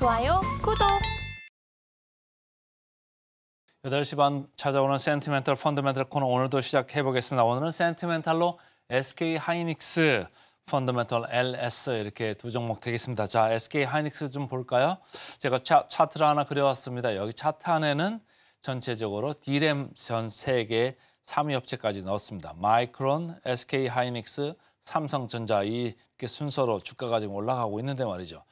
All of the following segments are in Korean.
좋아요, 구독! 8시 반 찾아오는 센티멘탈 펀더멘탈 코너 오늘도 시작해 보겠습니다. 오늘은 센티멘탈로 SK 하이닉스, 펀더멘탈 LS 이렇게 두 종목 되겠습니다. 자, SK 하이닉스 좀 볼까요? 제가 차트를 하나 그려왔습니다. 여기 차트 안에는 전체적으로 D램 전 세계 3위 업체까지 넣었습니다. 마이크론, SK 하이닉스, 삼성전자 이렇게 순서로 주가가 지금 올라가고 있는데 말이죠.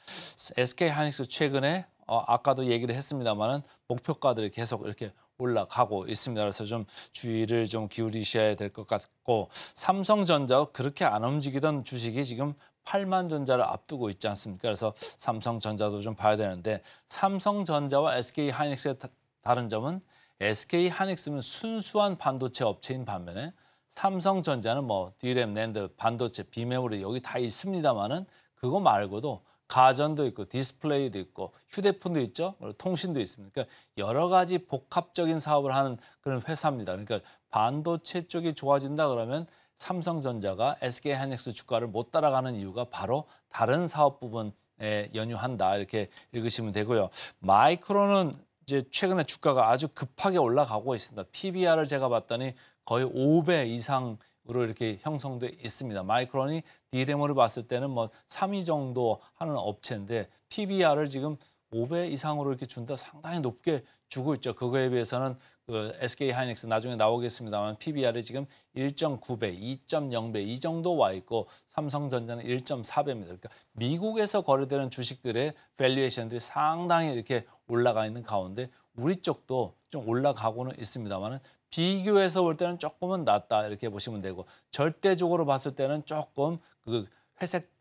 SK 하이닉스 최근에 아까도 얘기를 했습니다만은 목표가들이 계속 이렇게 올라가고 있습니다. 그래서 좀 주의를 좀 기울이셔야 될 것 같고, 삼성전자 그렇게 안 움직이던 주식이 지금 8만 전자를 앞두고 있지 않습니까? 그래서 삼성전자도 좀 봐야 되는데, 삼성전자와 SK 하이닉스의 다른 점은 SK 하이닉스는 순수한 반도체 업체인 반면에 삼성전자는 뭐 D램, 낸드, 반도체, 비메모리 여기 다 있습니다만은 그거 말고도 가전도 있고 디스플레이도 있고 휴대폰도 있죠. 그리고 통신도 있습니다. 그러니까 여러 가지 복합적인 사업을 하는 그런 회사입니다. 그러니까 반도체 쪽이 좋아진다 그러면 삼성전자가 SK 하이닉스 주가를 못 따라가는 이유가 바로 다른 사업 부분에 연유한다 이렇게 읽으시면 되고요. 마이크론은 이제 최근에 주가가 아주 급하게 올라가고 있습니다. PBR을 제가 봤더니 거의 5배 이상으로 이렇게 형성돼 있습니다. 마이크론이 D램으로 봤을 때는 뭐 3위 정도 하는 업체인데 PBR을 지금 5배 이상으로 이렇게 준다 상당히 높게 주고 있죠. 그거에 비해서는 그 SK 하이닉스 나중에 나오겠습니다만 PBR이 지금 1.9배, 2.0배 이 정도 와 있고 삼성전자는 1.4배입니다. 그러니까 미국에서 거래되는 주식들의 밸류에이션들이 상당히 이렇게 올라가 있는 가운데 우리 쪽도 좀 올라가고는 있습니다만은 비교해서 볼 때는 조금은 낮다 이렇게 보시면 되고, 절대적으로 봤을 때는 조금 그 회색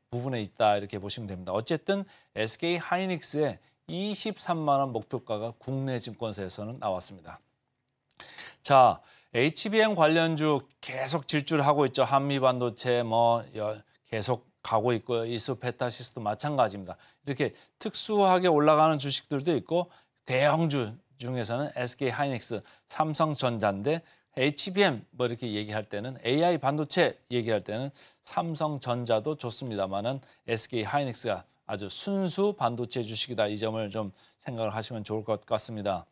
부분에 있다 이렇게 보시면 됩니다. 어쨌든 SK 하이닉스의 23만 원 목표가가 국내 증권사에서는 나왔습니다. 자, HBM 관련주 계속 질주하고 있죠. 한미반도체 뭐 계속 가고 있고요. 이수페타시스도 마찬가지입니다. 이렇게 특수하게 올라가는 주식들도 있고 대형주 중에서는 SK 하이닉스, 삼성전자인데 HBM 뭐 이렇게 얘기할 때는 AI 반도체 얘기할 때는 삼성전자도 좋습니다만은 SK 하이닉스가 아주 순수 반도체 주식이다. 이 점을 좀 생각을 하시면 좋을 것 같습니다.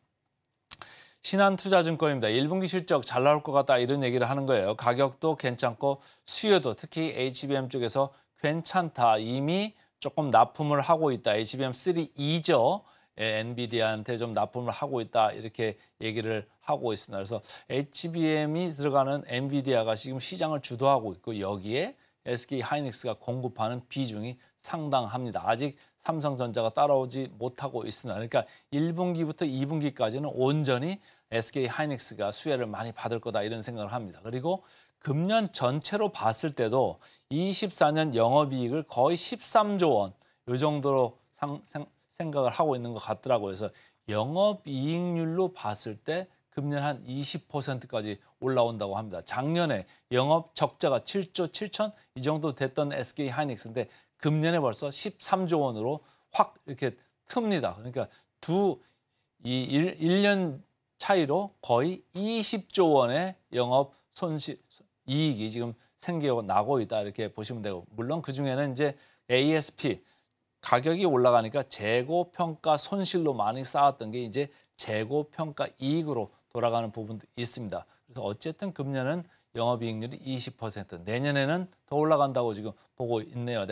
신한투자증권입니다. 1분기 실적 잘 나올 것 같다 이런 얘기를 하는 거예요. 가격도 괜찮고 수요도 특히 HBM 쪽에서 괜찮다. 이미 조금 납품을 하고 있다. HBM3E죠. 엔비디아한테 좀 납품을 하고 있다. 이렇게 얘기를 하고 있습니다. 그래서 HBM이 들어가는 엔비디아가 지금 시장을 주도하고 있고 여기에 SK 하이닉스가 공급하는 비중이 상당합니다. 아직 삼성전자가 따라오지 못하고 있습니다. 그러니까 1분기부터 2분기까지는 온전히 SK 하이닉스가 수혜를 많이 받을 거다 이런 생각을 합니다. 그리고 금년 전체로 봤을 때도 24년 영업이익을 거의 13조 원 이 정도로 생각을 하고 있는 것 같더라고요. 그래서 영업이익률로 봤을 때 금년 한 20%까지 올라온다고 합니다. 작년에 영업 적자가 7조 7천 이 정도 됐던 SK 하이닉스인데 금년에 벌써 13조 원으로 확 이렇게 틉니다. 그러니까 이 1년 차이로 거의 20조 원의 영업 손실 이익이 지금 생겨나고 있다 이렇게 보시면 되고, 물론 그중에는 이제 ASP 가격이 올라가니까 재고 평가 손실로 많이 쌓았던 게 이제 재고 평가 이익으로 돌아가는 부분도 있습니다. 그래서 어쨌든 금년은 영업이익률이 20%, 내년에는 더 올라간다고 지금 보고 있네요.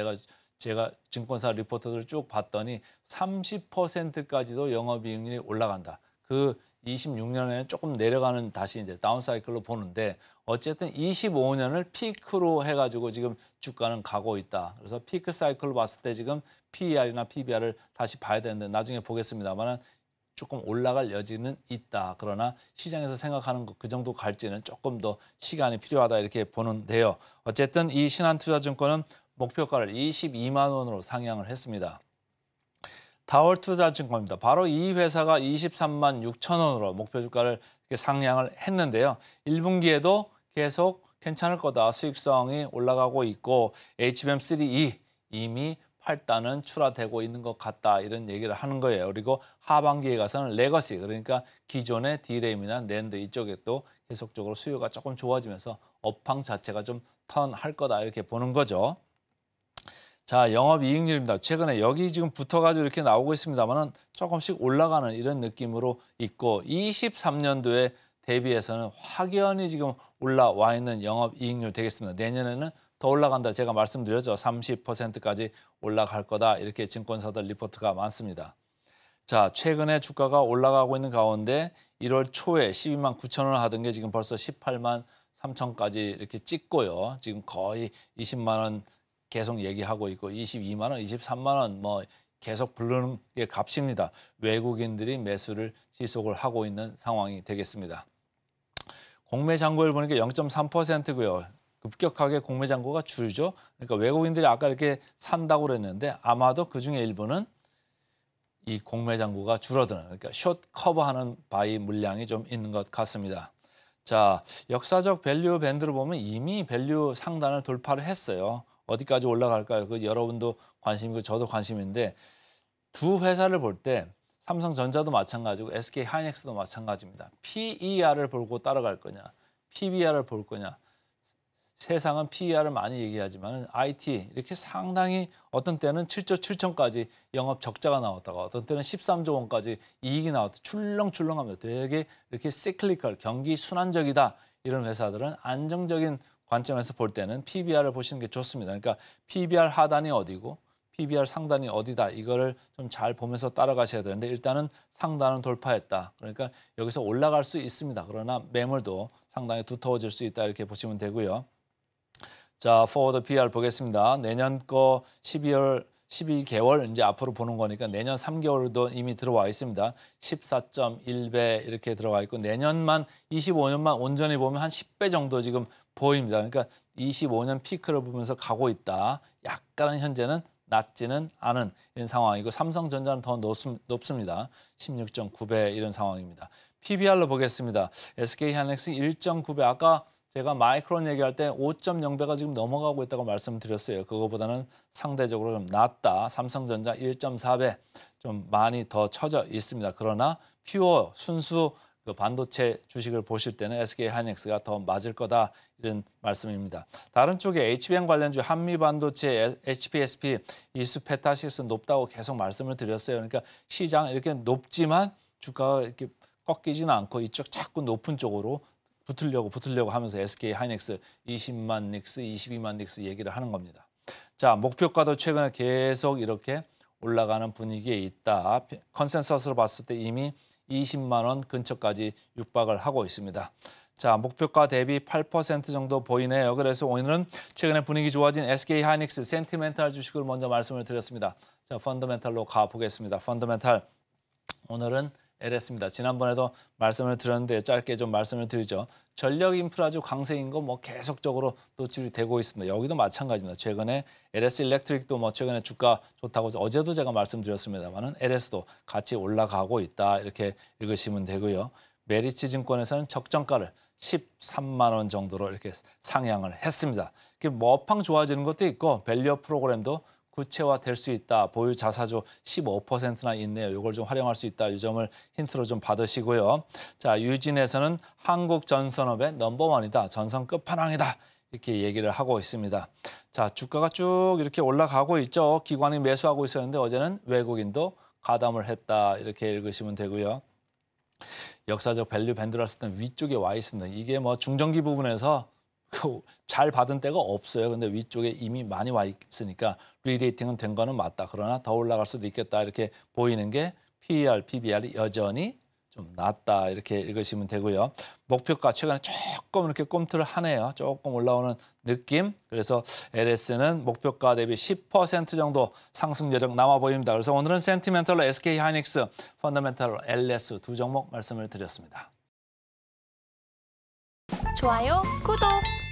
제가 증권사 리포터들을 쭉 봤더니 30%까지도 영업이익률이 올라간다. 그 26년에는 조금 내려가는 다시 이제 다운사이클로 보는데 어쨌든 25년을 피크로 해가지고 지금 주가는 가고 있다. 그래서 피크 사이클로 봤을 때 지금 PER이나 PBR을 다시 봐야 되는데 나중에 보겠습니다만은 조금 올라갈 여지는 있다. 그러나 시장에서 생각하는 그 정도 갈지는 조금 더 시간이 필요하다 이렇게 보는데요. 어쨌든 이 신한투자증권은 목표가를 22만 원으로 상향을 했습니다. 다월투자증권입니다. 바로 이 회사가 23만 6천 원으로 목표 주가를 상향을 했는데요. 1분기에도 계속 괜찮을 거다. 수익성이 올라가고 있고 HBM3E 이미 8단은 출하되고 있는 것 같다. 이런 얘기를 하는 거예요. 그리고 하반기에 가서는 레거시, 그러니까 기존의 D램이나 낸드 이쪽에 또 계속적으로 수요가 조금 좋아지면서 업황 자체가 좀 턴할 거다. 이렇게 보는 거죠. 자, 영업이익률입니다. 최근에 여기 지금 붙어가지고 이렇게 나오고 있습니다만은 조금씩 올라가는 이런 느낌으로 있고 23년도에 대비해서는 확연히 지금 올라와 있는 영업이익률 되겠습니다. 내년에는 더 올라간다. 제가 말씀드렸죠. 30%까지 올라갈 거다. 이렇게 증권사들 리포트가 많습니다. 자, 최근에 주가가 올라가고 있는 가운데 1월 초에 12만 9천 원 하던 게 지금 벌써 18만 3천까지 이렇게 찍고요. 지금 거의 20만 원 계속 얘기하고 있고 22만 원, 23만 원 뭐 계속 부르는 게 값입니다. 외국인들이 매수를 지속을 하고 있는 상황이 되겠습니다. 공매 잔고율 보니까 0.3%고요. 급격하게 공매 잔고가 줄죠. 그러니까 외국인들이 아까 이렇게 산다고 그랬는데 아마도 그중에 일부는 이 공매 잔고가 줄어드는 그러니까 숏 커버하는 바이 물량이 좀 있는 것 같습니다. 자, 역사적 밸류 밴드를 보면 이미 밸류 상단을 돌파를 했어요. 어디까지 올라갈까요? 그 여러분도 관심이고 저도 관심인데 두 회사를 볼 때 삼성전자도 마찬가지고 SK하이닉스도 마찬가지입니다. PER을 보고 따라갈 거냐, PBR을 볼 거냐. 세상은 PER을 많이 얘기하지만 IT 이렇게 상당히 어떤 때는 7조 7천까지 영업 적자가 나왔다가 어떤 때는 13조 원까지 이익이 나왔다. 출렁출렁합니다. 되게 이렇게 시클리컬, 경기 순환적이다. 이런 회사들은 안정적인 관점에서 볼 때는 PBR을 보시는 게 좋습니다. 그러니까 PBR 하단이 어디고 PBR 상단이 어디다. 이거를 좀 잘 보면서 따라가셔야 되는데 일단은 상단은 돌파했다. 그러니까 여기서 올라갈 수 있습니다. 그러나 매물도 상당히 두터워질 수 있다. 이렇게 보시면 되고요. 자, 포워드 PR 보겠습니다. 내년 거 12개월 이제 앞으로 보는 거니까 내년 3개월도 이미 들어와 있습니다. 14.1배 이렇게 들어가 있고 내년만 25년만 온전히 보면 한 10배 정도 지금 보입니다. 그러니까 25년 피크를 보면서 가고 있다. 약간은 현재는 낮지는 않은 이런 상황이고 삼성전자는 더 높습니다. 16.9배 이런 상황입니다. PBR로 보겠습니다. SK하이닉스 1.9배 아까 제가 마이크론 얘기할 때 5.0배가 지금 넘어가고 있다고 말씀드렸어요. 그거보다는 상대적으로 좀 낮다. 삼성전자 1.4배 좀 많이 더 처져 있습니다. 그러나 퓨어 순수 그 반도체 주식을 보실 때는 SK하이닉스가 더 맞을 거다 이런 말씀입니다. 다른 쪽에 HBM 관련주 한미반도체, HPSP, 이수페타시스 높다고 계속 말씀을 드렸어요. 그러니까 시장 이렇게 높지만 주가가 이렇게 꺾이지는 않고 이쪽 자꾸 높은 쪽으로 붙으려고 하면서 SK하이닉스 20만 닉스, 22만 닉스 얘기를 하는 겁니다. 자, 목표가도 최근에 계속 이렇게 올라가는 분위기에 있다. 컨센서스로 봤을 때 이미 20만 원 근처까지 육박을 하고 있습니다. 자, 목표가 대비 8% 정도 보이네요. 그래서 오늘은 최근에 분위기 좋아진 SK하이닉스 센티멘탈 주식을 먼저 말씀을 드렸습니다. 자, 펀더멘탈로 가보겠습니다. 펀더멘탈 오늘은 LS입니다. 지난번에도 말씀을 드렸는데 짧게 좀 말씀을 드리죠. 전력 인프라주 강세인 거 뭐 계속적으로 노출이 되고 있습니다. 여기도 마찬가지입니다. 최근에 LS 일렉트릭도 뭐 최근에 주가 좋다고 어제도 제가 말씀드렸습니다만은 LS도 같이 올라가고 있다. 이렇게 읽으시면 되고요. 메리츠 증권에서는 적정가를 13만 원 정도로 이렇게 상향을 했습니다. 뭐 업황 좋아지는 것도 있고 밸류업 프로그램도 구체화될 수 있다. 보유 자사주 15%나 있네요. 이걸 좀 활용할 수 있다. 이 점을 힌트로 좀 받으시고요. 자, 유진에서는 한국전선업의 넘버원이다. 전선 끝판왕이다. 이렇게 얘기를 하고 있습니다. 자, 주가가 쭉 이렇게 올라가고 있죠. 기관이 매수하고 있었는데 어제는 외국인도 가담을 했다. 이렇게 읽으시면 되고요. 역사적 밸류 밴드라서 때는 위쪽에 와 있습니다. 이게 뭐 중정기 부분에서 잘 받은 때가 없어요. 근데 위쪽에 이미 많이 와 있으니까 리레이팅은 된 거는 맞다. 그러나 더 올라갈 수도 있겠다. 이렇게 보이는 게 PER, PBR이 여전히 좀 낮다. 이렇게 읽으시면 되고요. 목표가 최근에 조금 이렇게 꼼틀을 하네요. 조금 올라오는 느낌. 그래서 LS는 목표가 대비 10% 정도 상승 여력 남아 보입니다. 그래서 오늘은 센티멘털로 SK하이닉스, 펀더멘털로 LS 두 종목 말씀을 드렸습니다. 좋아요, 구독!